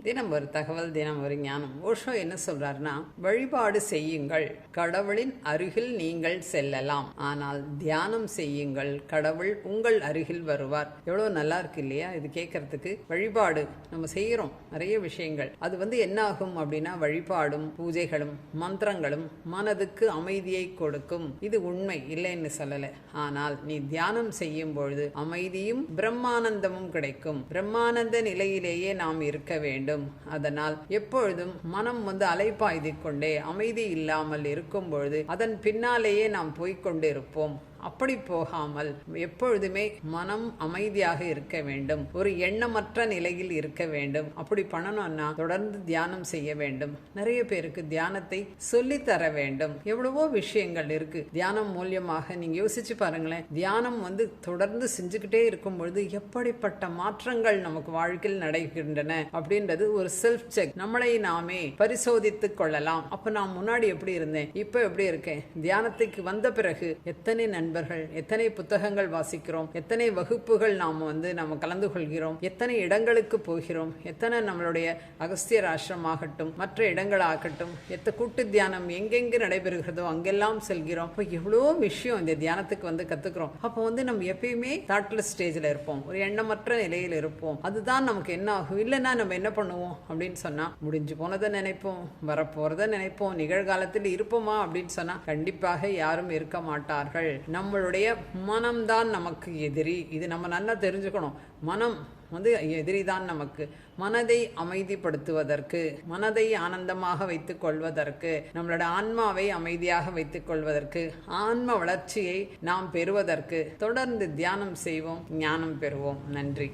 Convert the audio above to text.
தினம் ஒரு தகவல், தினம் ஒரு ஞானம். ஓஷோ என்ன சொல்றாருன்னா, வழிபாடு செய்யுங்கள், கடவுளின் அருகில் நீங்கள் செல்லலாம். ஆனால் தியானம் செய்யுங்கள், கடவுள் உங்கள் அருகில் வருவார். எவ்வளவு நல்லா இருக்கு இல்லையா இது கேட்கறதுக்கு? வழிபாடு நம்ம செய்யறோம் நிறைய விஷயங்கள். அது என்ன ஆகும் அப்படின்னா, வழிபாடும் பூஜைகளும் மந்திரங்களும் மனதுக்கு அமைதியை கொடுக்கும். இது உண்மை, இல்லைன்னு சொல்லல. ஆனால் நீ தியானம் செய்யும் பொழுது அமைதியும் பிரம்மானந்தமும் கிடைக்கும். பிரம்மானந்த நிலையிலேயே நாம் இருக்க வேண்டும். அதனால் எப்பொழுதும் மனம் அலைப்பாய்திக் கொண்டே அமைதி இல்லாமல் இருக்கும் பொழுது அதன் பின்னாலேயே நாம் போய்கொண்டு இருப்போம். அப்படி போகாமல் எப்பொழுதுமே மனம் அமைதியாக இருக்க வேண்டும், ஒரு எண்ணமற்ற நிலையில் இருக்க வேண்டும். அப்படி பண்ணணும்னா தொடர்ந்து தியானம் செய்ய வேண்டும். நிறைய பேருக்கு தியானத்தை சொல்லி தர வேண்டும். எவ்வளவோ விஷயங்கள் இருக்கு தியானம் மூலியமாக. நீங்க யோசிச்சு பாருங்களேன், தியானம் தொடர்ந்து செஞ்சுக்கிட்டே இருக்கும் பொழுது எப்படிப்பட்ட மாற்றங்கள் நமக்கு வாழ்க்கையில் நடைகின்றன அப்படின்றது ஒரு செல்ஃப் செக். நம்மளை நாமே பரிசோதித்துக் கொள்ளலாம். அப்ப நான் முன்னாடி எப்படி இருந்தேன், இப்ப எப்படி இருக்கேன்? தியானத்துக்கு வந்த பிறகு எத்தனை நண்பர்கள், எத்தனை புத்தகங்கள் வாசிக்கிறோம், எத்தனை வகுப்புகள் நாம் கலந்து கொள்கிறோம், எத்தனை இடங்களுக்கு போகிறோம், எத்தனை நம்மளுடைய அகஸ்தியர் ஆசிரமம் ஆகட்டும், மற்ற இடங்கள் ஆகட்டும், கூட்டு தியானம் எங்கெங்கு நடைபெறுகிறதோ அங்கெல்லாம் செல்கிறோம். இப்போ எவ்வளோ விஷயம் இந்த தியானத்துக்கு கத்துக்கிறோம். அப்போ நம்ம எப்பயுமே தாட்லெஸ் ஸ்டேஜில் இருப்போம், ஒரு எண்ணமற்ற நிலையில் இருப்போம். அதுதான் நமக்கு என்ன ஆகும். இல்லைன்னா நம்ம என்ன பண்ணுவோம் அப்படின்னு சொன்னா, முடிஞ்சு போனதை நினைப்போம், வரப்போறதை நினைப்போம், நிகழ்காலத்தில் இருப்போமா அப்படின்னு சொன்னா கண்டிப்பாக யாரும் இருக்க மாட்டார்கள். நம்மளுடைய மனம்தான் நமக்கு எதிரி. இது நம்ம நல்லா தெரிஞ்சுக்கணும். மனம் எதிரிதான் நமக்கு. மனதை அமைதிப்படுத்துவதற்கு, மனதை ஆனந்தமாக வைத்துக் கொள்வதற்கு, நம்மளோட ஆன்மாவை அமைதியாக வைத்துக் கொள்வதற்கு, ஆன்ம வளர்ச்சியை நாம் பெறுவதற்கு தொடர்ந்து தியானம் செய்வோம், ஞானம் பெறுவோம். நன்றி.